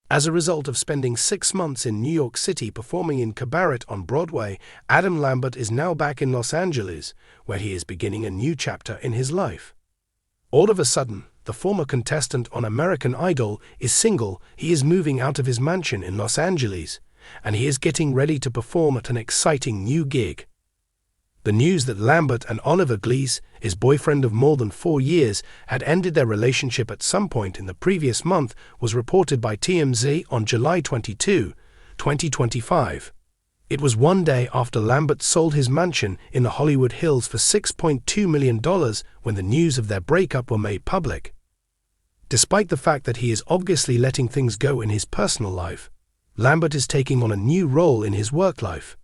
As a result of spending 6 months in New York City performing in Cabaret on Broadway, Adam Lambert is now back in Los Angeles, where he is beginning a new chapter in his life. All of a sudden, the former contestant on American Idol is single. He is moving out of his mansion in Los Angeles, and he is getting ready to perform at an exciting new gig. The news that Lambert and Oliver Glee, his boyfriend of more than 4 years, had ended their relationship at some point in the previous month was reported by TMZ on July 22, 2025. It was one day after Lambert sold his mansion in the Hollywood Hills for $6.2 million when the news of their breakup were made public. Despite the fact that he is obviously letting things go in his personal life, Lambert is taking on a new role in his work life.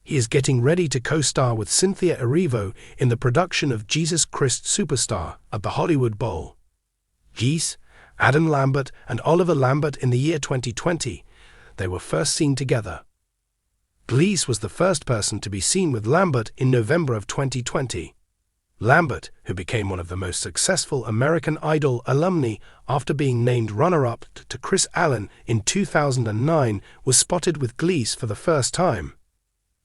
He is getting ready to co-star with Cynthia Erivo in the production of Jesus Christ Superstar at the Hollywood Bowl. Glee, Adam Lambert and Oliver Lambert in the year 2020, they were first seen together. Glee was the first person to be seen with Lambert in November of 2020. Lambert, who became one of the most successful American Idol alumni after being named runner-up to Chris Allen in 2009, was spotted with Glee for the first time.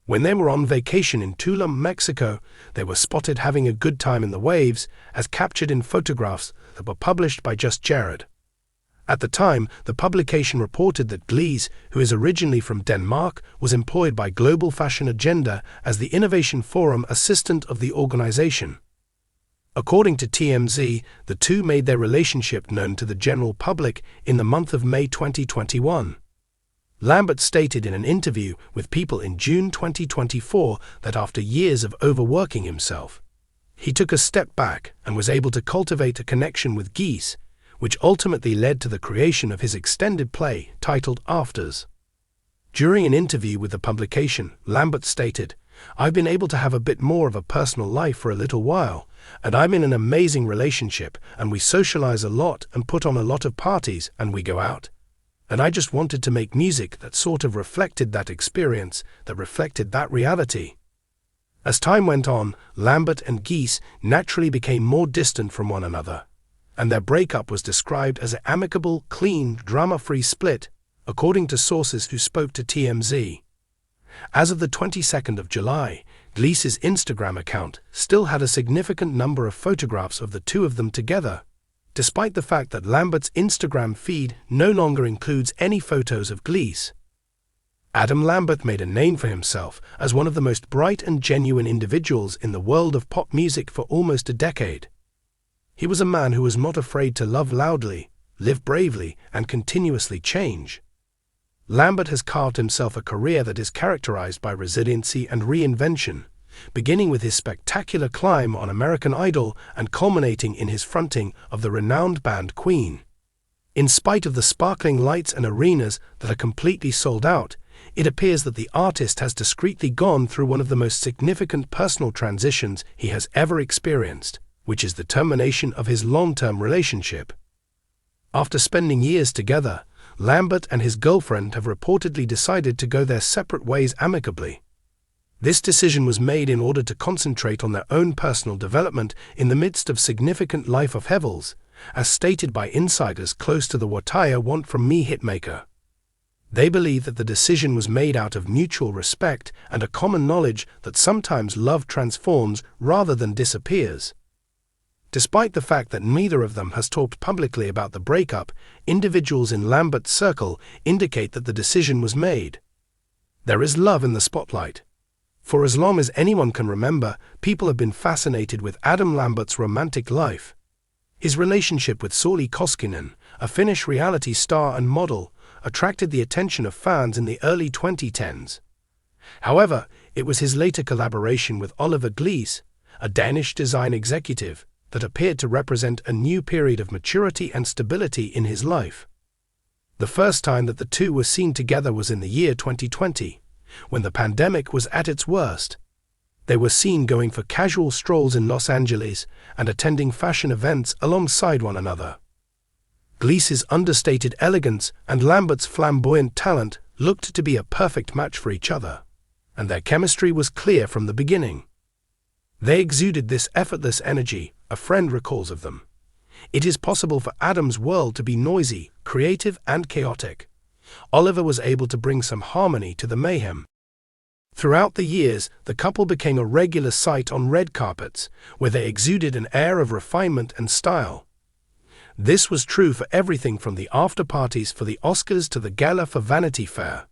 When they were on vacation in Tulum, Mexico, they were spotted having a good time in the waves, as captured in photographs that were published by Just Jared. At the time, the publication reported that Glee, who is originally from Denmark, was employed by Global Fashion Agenda as the Innovation Forum assistant of the organization. According to TMZ, the two made their relationship known to the general public in the month of May 2021. Lambert stated in an interview with People in June 2024 that after years of overworking himself, he took a step back and was able to cultivate a connection with Glee, which ultimately led to the creation of his extended play titled Afters. During an interview with the publication, Lambert stated, "I've been able to have a bit more of a personal life for a little while, and I'm in an amazing relationship, and we socialize a lot and put on a lot of parties and we go out. And I just wanted to make music that sort of reflected that experience, that reflected that reality." As time went on, Lambert and Glee naturally became more distant from one another, and their breakup was described as an amicable, clean, drama-free split, according to sources who spoke to TMZ. As of the 22nd of July, Glee's Instagram account still had a significant number of photographs of the two of them together, despite the fact that Lambert's Instagram feed no longer includes any photos of Glee. Adam Lambert made a name for himself as one of the most bright and genuine individuals in the world of pop music for almost a decade. He was a man who was not afraid to love loudly, live bravely, and continuously change. Lambert has carved himself a career that is characterized by resiliency and reinvention, beginning with his spectacular climb on American Idol and culminating in his fronting of the renowned band Queen. In spite of the sparkling lights and arenas that are completely sold out, it appears that the artist has discreetly gone through one of the most significant personal transitions he has ever experienced, which is the termination of his long-term relationship. After spending years together, Lambert and his girlfriend have reportedly decided to go their separate ways amicably. This decision was made in order to concentrate on their own personal development in the midst of significant life upheavals, as stated by insiders close to the "What I Want From Me" hitmaker. They believe that the decision was made out of mutual respect and a common knowledge that sometimes love transforms rather than disappears. Despite the fact that neither of them has talked publicly about the breakup, individuals in Lambert's circle indicate that the decision was made. There is love in the spotlight. For as long as anyone can remember, people have been fascinated with Adam Lambert's romantic life. His relationship with Sauli Koskinen, a Finnish reality star and model, attracted the attention of fans in the early 2010s. However, it was his later collaboration with Oliver Glee, a Danish design executive, that appeared to represent a new period of maturity and stability in his life. The first time that the two were seen together was in the year 2020, when the pandemic was at its worst. They were seen going for casual strolls in Los Angeles and attending fashion events alongside one another. Glee's understated elegance and Lambert's flamboyant talent looked to be a perfect match for each other, and their chemistry was clear from the beginning. They exuded this effortless energy, a friend recalls of them. It is possible for Adam's world to be noisy, creative, and chaotic, Oliver was able to bring some harmony to the mayhem. Throughout the years, the couple became a regular sight on red carpets, where they exuded an air of refinement and style. This was true for everything from the after-parties for the Oscars to the gala for Vanity Fair.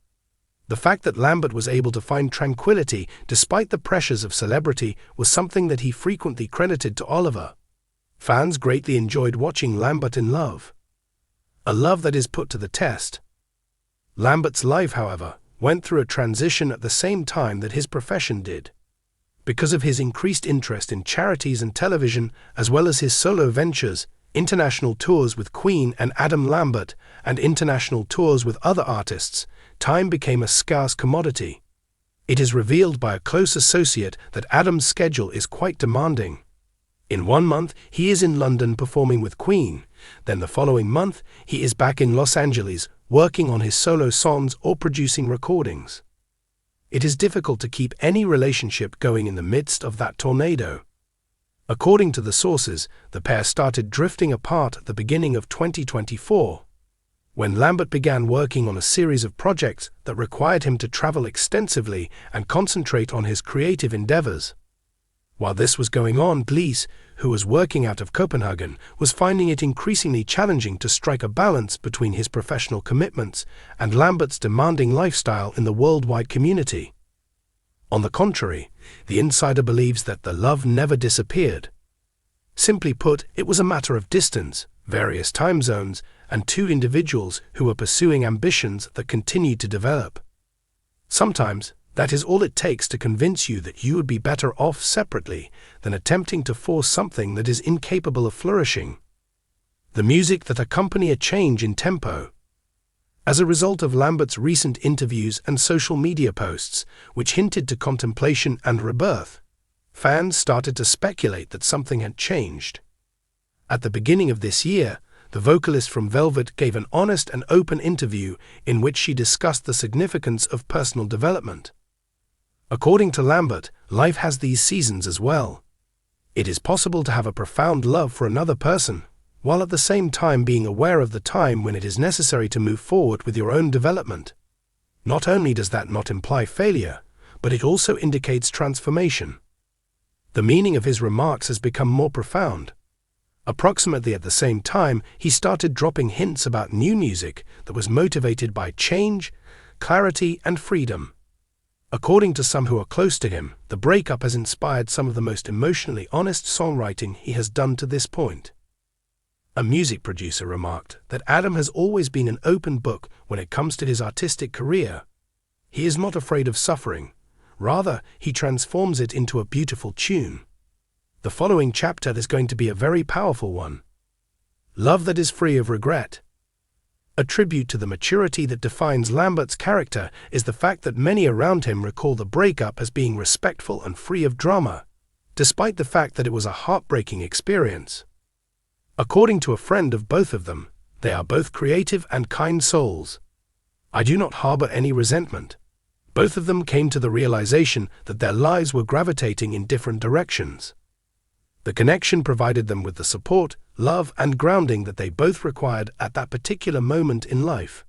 The fact that Lambert was able to find tranquility despite the pressures of celebrity was something that he frequently credited to Oliver. Fans greatly enjoyed watching Lambert in love. A love that is put to the test. Lambert's life, however, went through a transition at the same time that his profession did. Because of his increased interest in charities and television, as well as his solo ventures, international tours with Queen and Adam Lambert, and international tours with other artists, time became a scarce commodity. It is revealed by a close associate that Adam's schedule is quite demanding. In 1 month, he is in London performing with Queen. Then the following month, he is back in Los Angeles, working on his solo songs or producing recordings. It is difficult to keep any relationship going in the midst of that tornado. According to the sources, the pair started drifting apart at the beginning of 2024, when Lambert began working on a series of projects that required him to travel extensively and concentrate on his creative endeavors. While this was going on, Glee, who was working out of Copenhagen, was finding it increasingly challenging to strike a balance between his professional commitments and Lambert's demanding lifestyle in the worldwide community. On the contrary, the insider believes that the love never disappeared. Simply put, it was a matter of distance, various time zones, and two individuals who were pursuing ambitions that continued to develop. Sometimes, that is all it takes to convince you that you would be better off separately than attempting to force something that is incapable of flourishing. The music that accompany a change in tempo. As a result of Lambert's recent interviews and social media posts, which hinted to contemplation and rebirth, fans started to speculate that something had changed. At the beginning of this year, the vocalist from Velvet gave an honest and open interview in which she discussed the significance of personal development. According to Lambert, life has these seasons as well. It is possible to have a profound love for another person, while at the same time being aware of the time when it is necessary to move forward with your own development. Not only does that not imply failure, but it also indicates transformation. The meaning of his remarks has become more profound. Approximately at the same time, he started dropping hints about new music that was motivated by change, clarity, and freedom. According to some who are close to him, the breakup has inspired some of the most emotionally honest songwriting he has done to this point. A music producer remarked that Adam has always been an open book when it comes to his artistic career. He is not afraid of suffering. Rather, he transforms it into a beautiful tune. The following chapter is going to be a very powerful one. Love that is free of regret. A tribute to the maturity that defines Lambert's character is the fact that many around him recall the breakup as being respectful and free of drama, despite the fact that it was a heartbreaking experience. According to a friend of both of them, they are both creative and kind souls. I do not harbor any resentment. Both of them came to the realization that their lives were gravitating in different directions. The connection provided them with the support, love, and grounding that they both required at that particular moment in life.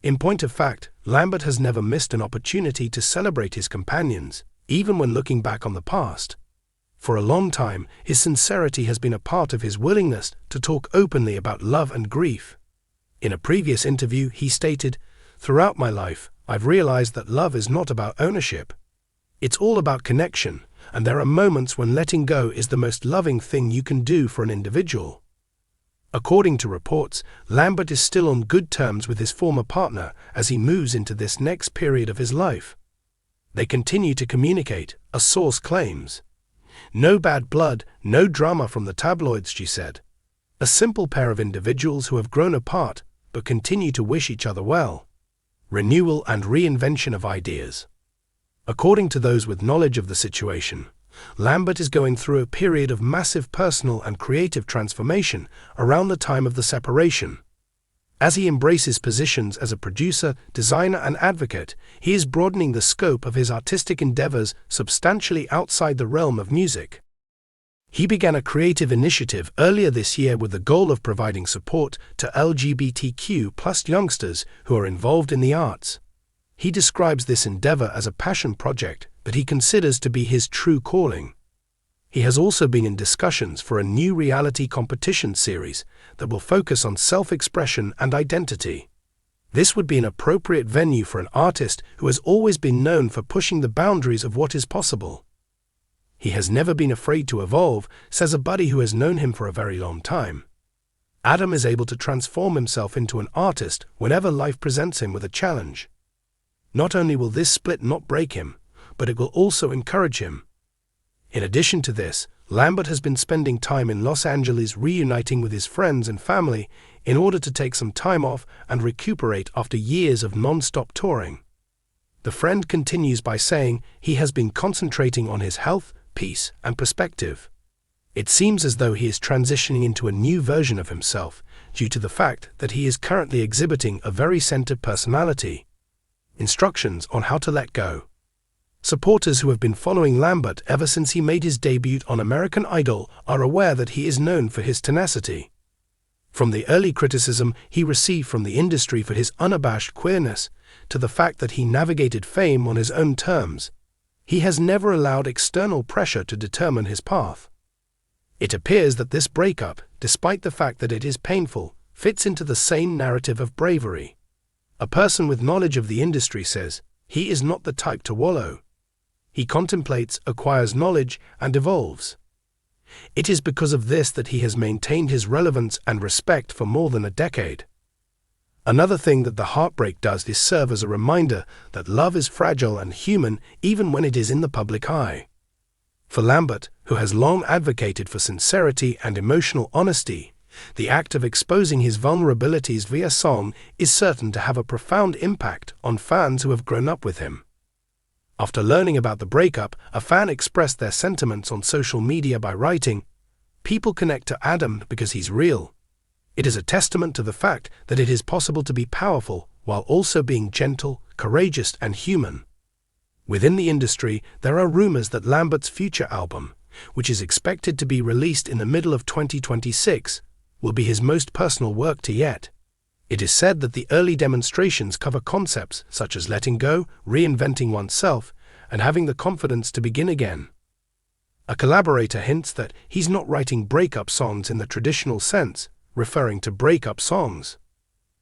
In point of fact, Lambert has never missed an opportunity to celebrate his companions, even when looking back on the past. For a long time, his sincerity has been a part of his willingness to talk openly about love and grief. In a previous interview, he stated, "Throughout my life, I've realized that love is not about ownership. It's all about connection. And there are moments when letting go is the most loving thing you can do for an individual." According to reports, Lambert is still on good terms with his former partner as he moves into this next period of his life. They continue to communicate, a source claims. "No bad blood, no drama from the tabloids," she said. "A simple pair of individuals who have grown apart but continue to wish each other well. Renewal and reinvention of ideas." According to those with knowledge of the situation, Lambert is going through a period of massive personal and creative transformation around the time of the separation. As he embraces positions as a producer, designer, and advocate, he is broadening the scope of his artistic endeavors substantially outside the realm of music. He began a creative initiative earlier this year with the goal of providing support to LGBTQ+ youngsters who are involved in the arts. He describes this endeavor as a passion project that he considers to be his true calling. He has also been in discussions for a new reality competition series that will focus on self-expression and identity. This would be an appropriate venue for an artist who has always been known for pushing the boundaries of what is possible. He has never been afraid to evolve, says a buddy who has known him for a very long time. Adam is able to transform himself into an artist whenever life presents him with a challenge. Not only will this split not break him, but it will also encourage him. In addition to this, Lambert has been spending time in Los Angeles reuniting with his friends and family in order to take some time off and recuperate after years of non-stop touring. The friend continues by saying he has been concentrating on his health, peace, and perspective. It seems as though he is transitioning into a new version of himself due to the fact that he is currently exhibiting a very centered personality. Instructions on how to let go. Supporters who have been following Lambert ever since he made his debut on American Idol are aware that he is known for his tenacity. From the early criticism he received from the industry for his unabashed queerness, to the fact that he navigated fame on his own terms, he has never allowed external pressure to determine his path. It appears that this breakup, despite the fact that it is painful, fits into the same narrative of bravery. A person with knowledge of the industry says, he is not the type to wallow. He contemplates, acquires knowledge, and evolves. It is because of this that he has maintained his relevance and respect for more than a decade. Another thing that the heartbreak does is serve as a reminder that love is fragile and human even when it is in the public eye. For Lambert, who has long advocated for sincerity and emotional honesty, the act of exposing his vulnerabilities via song is certain to have a profound impact on fans who have grown up with him. After learning about the breakup, a fan expressed their sentiments on social media by writing, "People connect to Adam because he's real. It is a testament to the fact that it is possible to be powerful while also being gentle, courageous, and human." Within the industry, there are rumors that Lambert's future album, which is expected to be released in the middle of 2026, will be his most personal work to yet. It is said that the early demonstrations cover concepts such as letting go, reinventing oneself, and having the confidence to begin again. A collaborator hints that he's not writing breakup songs in the traditional sense, referring to breakup songs.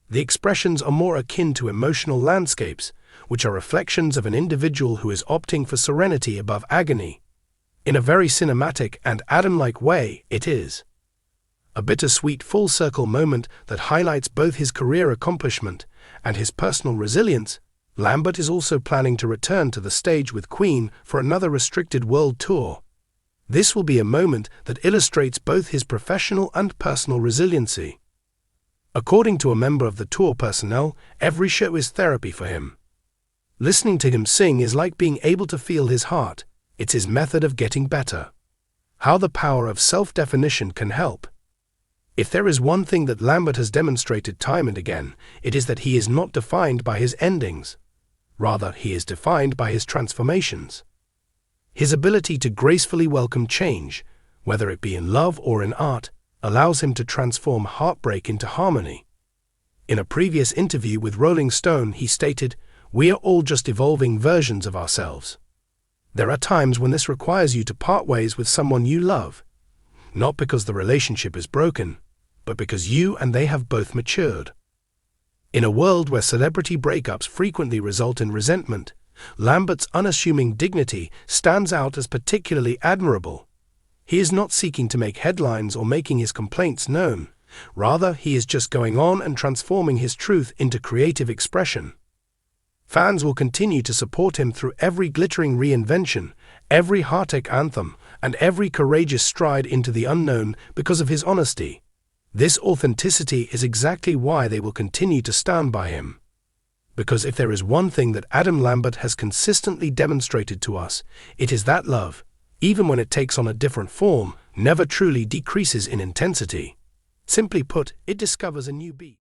The expressions are more akin to emotional landscapes, which are reflections of an individual who is opting for serenity above agony. In a very cinematic and Adam-like way, it is a bittersweet full-circle moment that highlights both his career accomplishment and his personal resilience. Lambert is also planning to return to the stage with Queen for another restricted world tour. This will be a moment that illustrates both his professional and personal resiliency. According to a member of the tour personnel, every show is therapy for him. Listening to him sing is like being able to feel his heart. It's his method of getting better. How the power of self-definition can help. If there is one thing that Lambert has demonstrated time and again, it is that he is not defined by his endings. Rather, he is defined by his transformations. His ability to gracefully welcome change, whether it be in love or in art, allows him to transform heartbreak into harmony. In a previous interview with Rolling Stone, he stated, "We are all just evolving versions of ourselves. There are times when this requires you to part ways with someone you love, not because the relationship is broken, but because you and they have both matured." In a world where celebrity breakups frequently result in resentment, Lambert's unassuming dignity stands out as particularly admirable. He is not seeking to make headlines or making his complaints known. Rather, he is just going on and transforming his truth into creative expression. Fans will continue to support him through every glittering reinvention, every heartache anthem, and every courageous stride into the unknown because of his honesty. This authenticity is exactly why they will continue to stand by him. Because if there is one thing that Adam Lambert has consistently demonstrated to us, it is that love, even when it takes on a different form, never truly decreases in intensity. Simply put, it discovers a new beat.